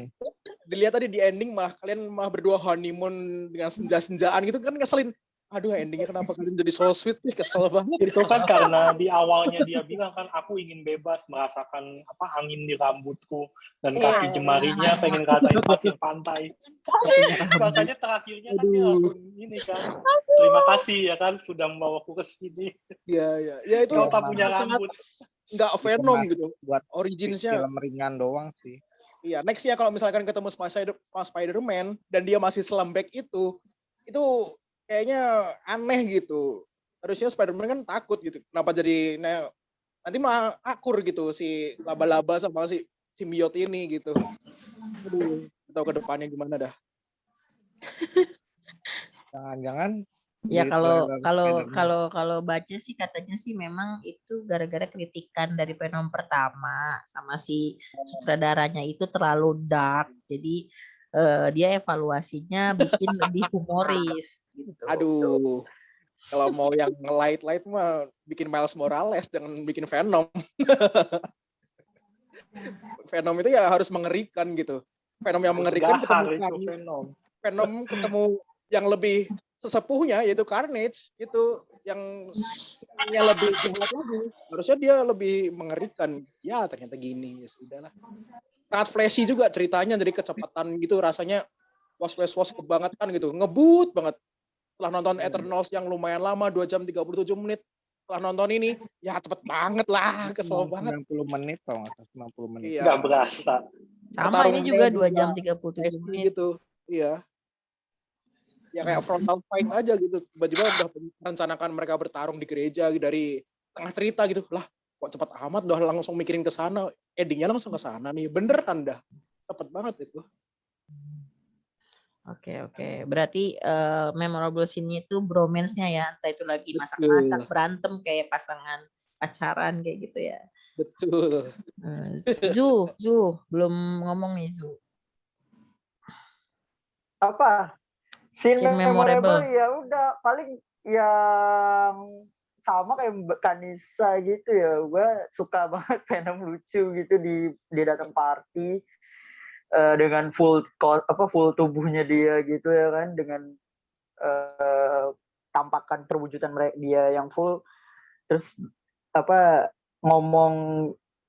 Dilihat tadi di ending malah kalian malah berdua honeymoon dengan senja-senjaan gitu kan, ngeselin. Aduh, endingnya kenapa kalian jadi so sweet nih, kesel banget. Itu kan karena di awalnya dia bilang kan, aku ingin bebas merasakan angin di rambutku dan kaki jemarinya, pengen rasain pasir pantai. Makanya terakhirnya kan dia langsung ini kan, terima kasih ya kan sudah membawaku ke sini. Iya. Ya itu Kau tak punya rambut. Nggak Venom gitu. Buat originsnya film ringan doang sih. Iya, nextnya kalau misalkan ketemu sama Spider-Man dan dia masih selembek itu kayaknya aneh gitu. Harusnya Spider-Man kan takut gitu. Kenapa jadi nanti malah akur gitu si laba-laba sama si simbiot ini gitu. Aduh, tahu ke depannya gimana dah. Jangan-jangan Ya di kalau trailer kalau Spider-Man. kalau kalau baca sih katanya sih memang itu gara-gara kritikan dari Venom pertama sama si sutradaranya itu terlalu dark. Jadi dia evaluasinya bikin lebih humoris gitu. Aduh. Kalau mau yang light mah bikin Miles Morales, jangan bikin Venom. Venom itu ya harus mengerikan gitu. Venom yang mengerikan ketemu Venom ketemu yang lebih sesepuhnya yaitu Carnage, itu yang lebih jahat lagi. Harusnya dia lebih mengerikan. Ya ternyata gini, ya sudahlah. Sangat flashy juga ceritanya, jadi kecepatan gitu rasanya was banget kan gitu. Ngebut banget. Setelah nonton Eternals yang lumayan lama 2 jam 37 menit. Setelah nonton ini ya cepet banget lah, kesel banget. 90 menit kalau nggak salah, 90 menit. Iya. Nggak berasa. Sama ini juga 2 jam 37 menit. Gitu. Iya. Ya kayak frontal fight aja gitu. Tiba-tiba udah merencanakan mereka bertarung di gereja dari tengah cerita gitu. Lah, kok cepat amat udah langsung mikirin ke sana. Endingnya langsung ke sana nih. Beneran dah. Cepet banget itu. Oke. Berarti memorable scene itu bromance-nya ya. Entah itu lagi masak-masak, berantem kayak pasangan pacaran kayak gitu ya. Betul. Zu, belum ngomong nih Zu. Apa? Scene memorable memorable. ya udah paling yang sama kayak Kanisa gitu ya. Gue suka banget Venom lucu gitu di datang party dengan full tubuhnya dia gitu ya kan, dengan tampakan perwujudan dia yang full, terus ngomong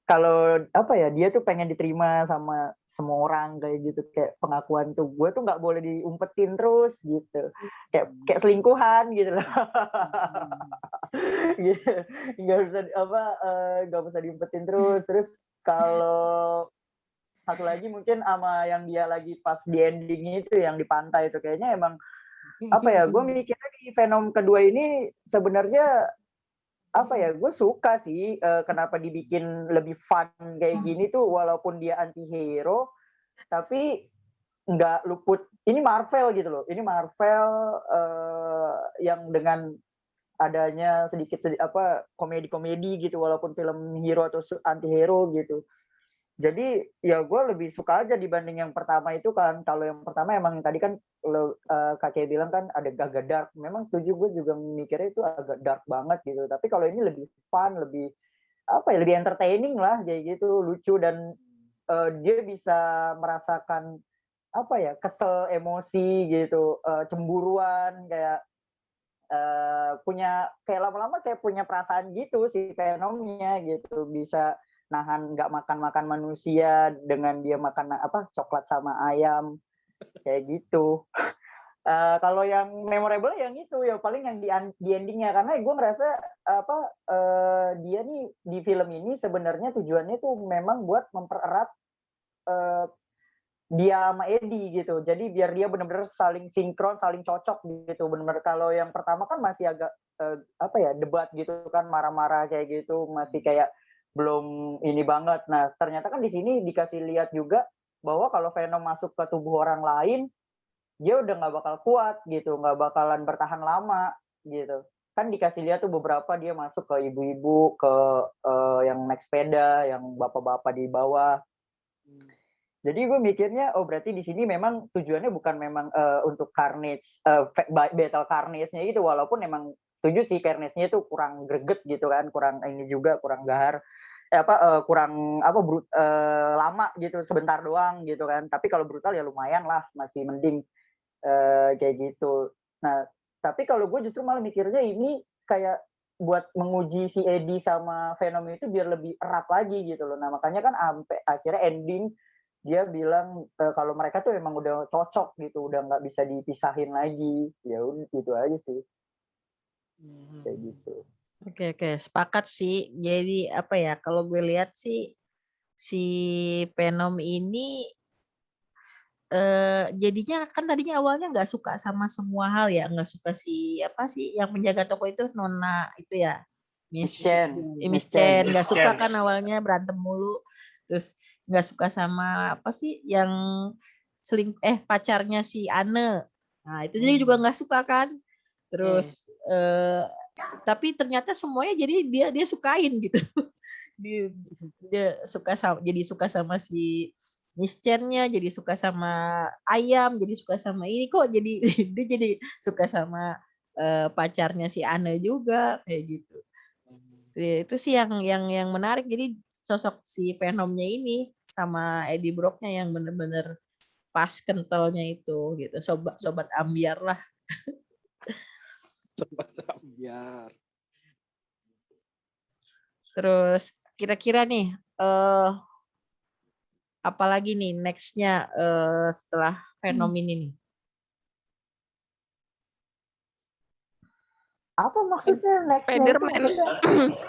kalau dia tuh pengen diterima sama semua orang kayak gitu, kayak pengakuan tuh gue tuh nggak boleh diumpetin terus gitu, kayak selingkuhan gitu loh. nggak bisa diumpetin terus kalau satu lagi mungkin sama yang dia lagi pas di ending itu yang di pantai itu, kayaknya emang gue mikirnya di Venom kedua ini sebenarnya gue suka sih kenapa dibikin lebih fun kayak gini tuh, walaupun dia anti-hero tapi nggak luput, ini Marvel gitu loh, ini Marvel yang dengan adanya sedikit komedi-komedi gitu, walaupun film hero atau anti-hero gitu. Jadi ya gue lebih suka aja dibanding yang pertama itu kan. Kalau yang pertama emang tadi kan kakek bilang kan ada agak dark. Memang setuju, gue juga mikirnya itu agak dark banget gitu. Tapi kalau ini lebih fun, lebih apa ya, lebih entertaining lah kayak gitu, lucu, dan dia bisa merasakan apa ya, kesel, emosi gitu, cemburuan, kayak punya kayak lama-lama kayak punya perasaan gitu si Venomnya gitu, bisa nahan nggak makan manusia dengan dia makan apa, coklat sama ayam kayak gitu. Kalau yang memorable yang itu ya paling yang di endingnya, karena gue ngerasa apa, dia nih di film ini sebenarnya tujuannya tuh memang buat mempererat dia sama Eddie gitu. Jadi biar dia benar-benar saling sinkron, saling cocok gitu. Benar-benar kalau yang pertama kan masih agak apa ya, debat gitu kan, marah-marah kayak gitu, masih kayak belum ini banget. Nah, ternyata kan di sini dikasih lihat juga bahwa kalau Venom masuk ke tubuh orang lain, dia udah nggak bakal kuat gitu, nggak bakalan bertahan lama gitu. Kan dikasih lihat tuh beberapa dia masuk ke ibu-ibu, ke yang naik sepeda, yang bapak-bapak di bawah. Jadi gue mikirnya, oh berarti di sini memang tujuannya bukan memang untuk Carnage, Battle Carnage-nya itu, walaupun memang setuju sih Carnage-nya itu kurang greget gitu kan, kurang ini juga, kurang gahar, kurang apa, lama gitu, sebentar doang gitu kan. Tapi kalau brutal ya lumayan lah, masih mending kayak gitu. Nah, tapi kalau gue justru malah mikirnya ini kayak buat menguji si Eddie sama Venom itu biar lebih erat lagi gitu loh. Nah, makanya kan sampai akhirnya ending dia bilang kalau mereka tuh emang udah cocok gitu, udah nggak bisa dipisahin lagi. Ya udah gitu aja sih. Kayak gitu. Oke, sepakat sih. Jadi apa ya, kalau gue lihat sih si Venom ini jadinya kan tadinya awalnya nggak suka sama semua hal ya, nggak suka si apa sih yang menjaga toko itu, Nona itu ya, Miss Chen, nggak suka kan awalnya, berantem mulu. Terus nggak suka sama apa sih yang pacarnya si Anne. Nah itu dia juga nggak suka kan. Terus tapi ternyata semuanya jadi dia sukain gitu. dia suka sama si Miss Chen-nya, jadi suka sama ayam, jadi suka sama ini, kok jadi dia jadi suka sama pacarnya si Anne juga kayak gitu. Itu sih yang menarik. Jadi sosok si Venomnya ini sama Eddie Brocknya yang bener-bener pas kentalnya itu gitu. Sobat ambiar lah. Sobat ambiar. Terus kira-kira nih apalagi nih nextnya setelah Venom ini nih? Apa maksudnya next? Spider-Man.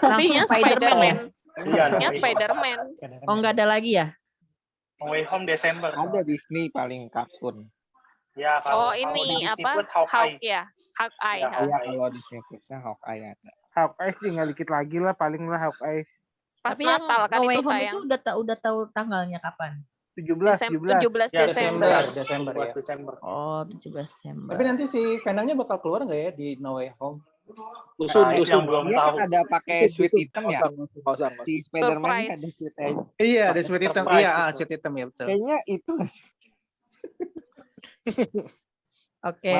Langsung Spider-Man ya? Iya, Spider-Man. Oh, nggak ada lagi ya? No Way Home Desember. Ada Disney paling kartun. Ya, kalau ini apa? Hawk ya? Hawkeye. Iya, kalau Disney Plus-nya Hawkeye ada. Hawkeye tinggal dikit lagi lah, paling lah Hawkeye. Tapi yang No Way Home itu udah tahu tanggalnya kapan? 17 Desember. Oh, 17 Desember. Tapi nanti si Venomnya bakal keluar nggak ya di No Way Home? Usun. Dia kan ada pakai sweet item ya. Si Spider-Man ada sweet item. Iya, ada sweet item. Iya, sweet item ya betul. Kayaknya itu. Oke,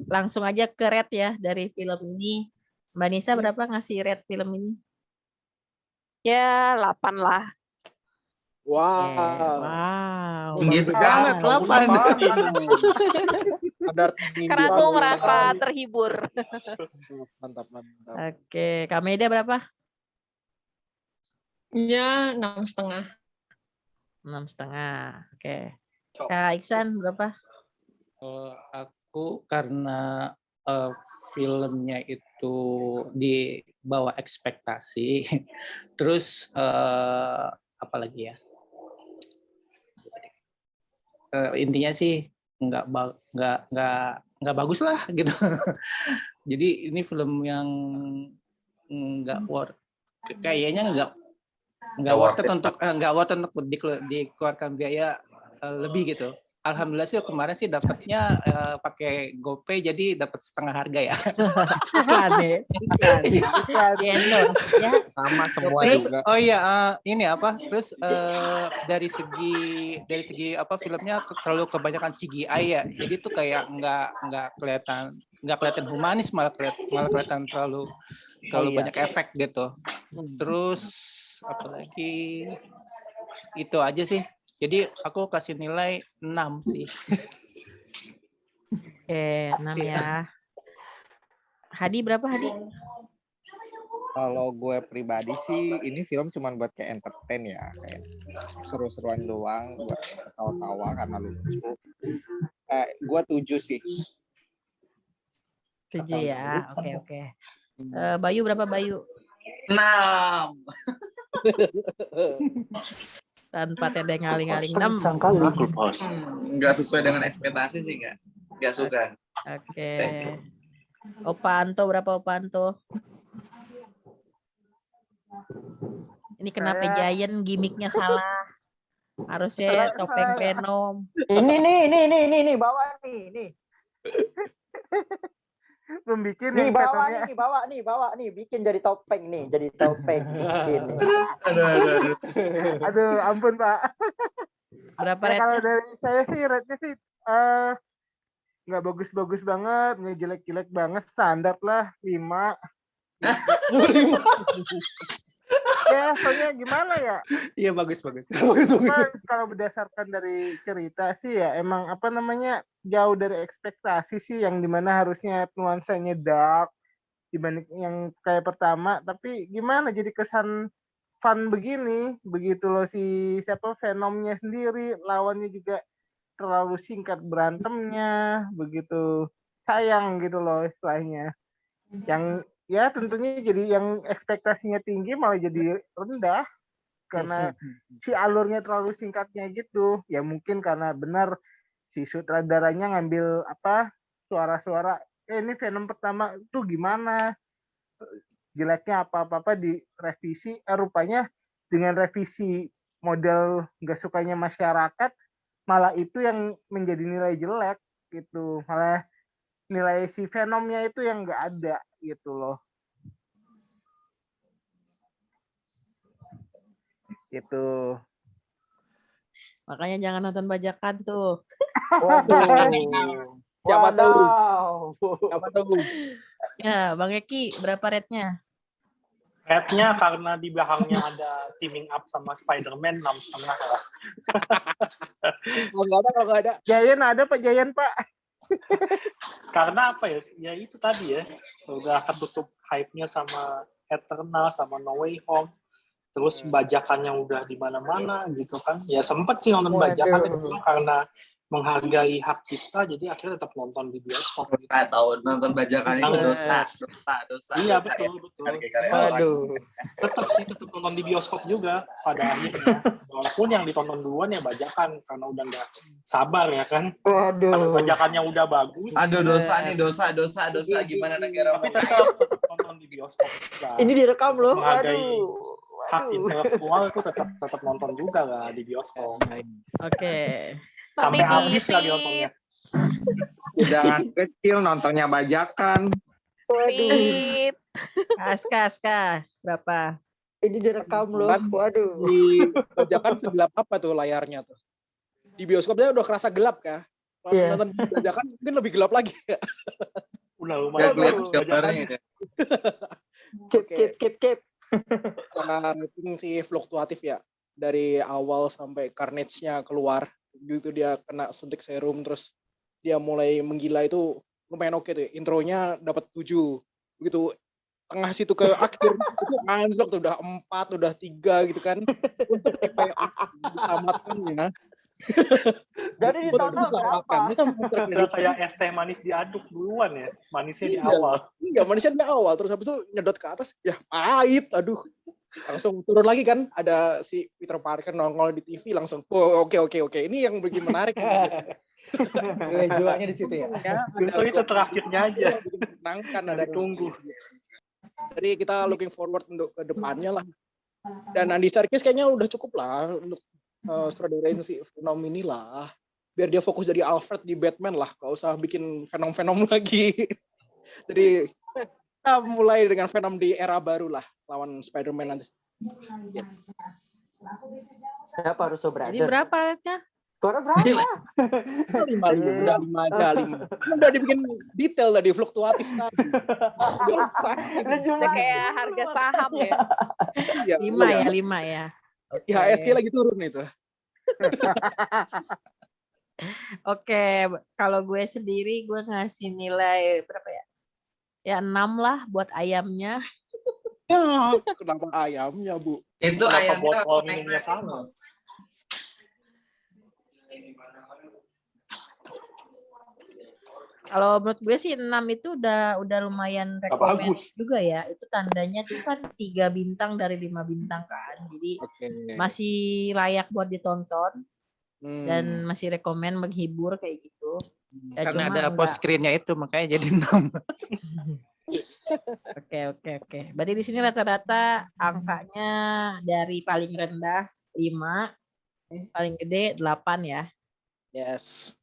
langsung aja ke rate ya dari film ini. Mbak Nisa berapa ngasih rate film ini? Ya 8 lah. Wow. Tinggi banget 8. Karena aku merasa terhibur. Mantap. Oke, Kak Meda berapa? Ya 6,5. 6,5. Oke. Kak Iksan berapa? Aku karena filmnya itu di bawah ekspektasi, terus apalagi ya? Intinya sih nggak bagus lah gitu. Jadi ini film yang nggak worth, kayaknya nggak worth it untuk dikeluarkan biaya lebih gitu. alhamdulillah sih kemarin sih dapatnya pakai GoPay jadi dapat setengah harga ya. Bukan ya. Bukan. Di endorse ya. Sama semua Terus juga. oh iya ini apa? Terus dari segi apa filmnya terlalu kebanyakan CGI ya. Jadi tuh kayak nggak kelihatan humanis, malah kelihatan terlalu banyak efek gitu. Terus apalagi itu aja sih. Jadi aku kasih nilai 6 sih. Oke, 6 ya. Hadi berapa Hadi? Kalau gue pribadi sih, ini film cuma buat kayak entertain ya, kayak seru-seruan doang, buat ketawa-tawa karena lucu. Gue 7 sih. 7 ya. Oke. Bayu berapa Bayu? 6. Tanpa tedeng ngaling-ngaling 6. Nggak sesuai dengan ekspektasi sih, nggak suka. Oke. Opa Anto berapa Opa Anto? Ini kenapa Giant gimmicknya salah? Harusnya topeng Venom. Ini bawa nih. Membikin Nih yang bawa Venomnya. bawa nih, bikin jadi topeng nih, jadi topeng. Bikin. Aduh, ampun Pak. Berapa Ya, kalau rate-nya? dari saya sih rate-nya sih nggak bagus-bagus banget, nggak jelek-jelek banget, standar lah 5. Ya, soalnya gimana ya? Iya bagus. Cuma kalau berdasarkan dari cerita sih ya emang apa namanya jauh dari ekspektasi sih, yang dimana harusnya nuansanya dark dibanding yang kayak pertama, tapi gimana jadi kesan fun begini, begitu loh. Siapa Venomnya sendiri, lawannya juga terlalu singkat berantemnya, begitu sayang gitu loh istilahnya. Yang ya tentunya jadi yang ekspektasinya tinggi malah jadi rendah karena si alurnya terlalu singkatnya gitu. Ya mungkin karena benar si sutradaranya ngambil apa suara-suara ini Venom pertama tuh gimana, jeleknya apa-apa direvisi, rupanya dengan revisi model nggak sukanya masyarakat malah itu yang menjadi nilai jelek gitu, malah nilai si Venomnya itu yang nggak ada gitu loh. Gitu. Makanya jangan nonton bajakan tuh. Siapa tahu? Siapa tahu? Ya, Bang Eki berapa rate-nya? Rate-nya karena di belakangnya ada teaming up sama Spider-Man 6,5 lah. Kalau nggak ada. Giant ada Pak, Giant Pak. Karena apa ya? Ya itu tadi ya. Udah ketutup hype-nya sama Eternal sama No Way Home. Terus bajakannya udah di mana-mana gitu kan. Ya sempet sih nonton bajakan itu karena menghargai hak cipta, jadi akhirnya tetap nonton di bioskop. Nggak tahu nonton bajakan itu dosa. Iya betul. Tetap nonton di bioskop juga pada akhirnya. Walaupun yang ditonton duluan ya bajakan karena udah nggak sabar ya kan. Karena bajakannya udah bagus. Aduh dosa gimana negara. Tapi tetap nonton di bioskop. Ini direkam loh. Menghargai hak intelektual itu tetap nonton juga lah di bioskop. Oke. Sampai habis lah nontonnya. Jangan kecil nontonnya bajakan. Waduh. Aska berapa? Ini direkam loh. Waduh. Di bajakan segelap apa tuh layarnya tuh? Di bioskopnya udah kerasa gelap kah? Kalau nonton di bajakan mungkin lebih gelap lagi. Udah lumayan. Gambarnya. Keep. Karena rating sih fluktuatif ya. Dari awal sampai Carnage-nya keluar. Gitu dia kena suntik serum terus dia mulai menggila itu lumayan oke tuh. Intronya dapat 7. Begitu tengah situ ke akhir itu anjlok tuh udah 4, udah 3 gitu kan. Untuk tamatkannya. Jadi ditonton berapa? Udah kayak es teh manis diaduk duluan ya. Manisnya di awal. Iya, manisnya di awal terus habis itu nyedot ke atas ya pahit. Aduh. Langsung turun lagi kan, ada si Peter Parker nongol di TV langsung oke ini yang bikin menarik. Jualnya di situ ya. Justru itu terakhirnya aja. Menangkan ada tunggu. Jadi kita looking forward untuk ke depannya lah. Dan Andy Serkis kayaknya udah cukup lah untuk sutradarain si Venom inilah. biar dia fokus jadi Alfred di Batman lah, gak usah bikin Venom lagi. Jadi kita mulai dengan Venom di era baru lah lawan Spider-Man nanti. Siapa harus Brother? Jadi berapa rate-nya? Skor berapa? 5 udah dibikin detail tadi, fluktuatif tadi. Udah kayak harga saham ya. Iya, 5 ya. IHSG lagi turun itu. Oke, kalau gue sendiri gue ngasih nilai berapa ya? Ya 6 lah buat ayamnya. Ya, kenapa ayamnya, Bu? Itu Kenapa ayamnya botol minumnya sama? Kalau menurut gue sih 6 itu udah lumayan rekomend bagus. juga ya. Itu tandanya tuh kan 3 bintang dari 5 bintang kan. Jadi masih layak buat ditonton dan masih rekomend, menghibur kayak gitu. Ya, Karena cuma ada post screen-nya itu makanya jadi 6. Oke. Berarti di sini rata-rata angkanya dari paling rendah 5, paling gede 8 ya. Yes.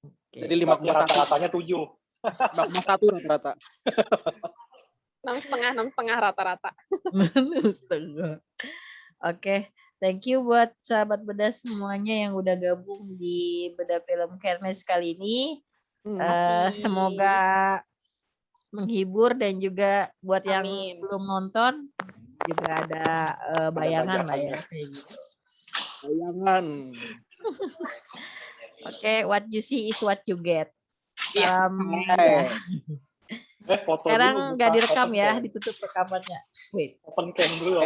Oke. Jadi 5,1 rata-ratanya 7. 5,1 rata-rata. 6,5 rata-rata. 6,5. Oke, thank you buat sahabat bedah semuanya yang udah gabung di Bedah Film Kernes kali ini. Semoga menghibur dan juga buat yang belum nonton juga ada bayangan lah ya kayak gitu. Bayangan. Oke, what you see is what you get. Foto Sekarang dulu, nggak buka direkam open ya, cam. ditutup rekamannya. Wait. Open cam dulu.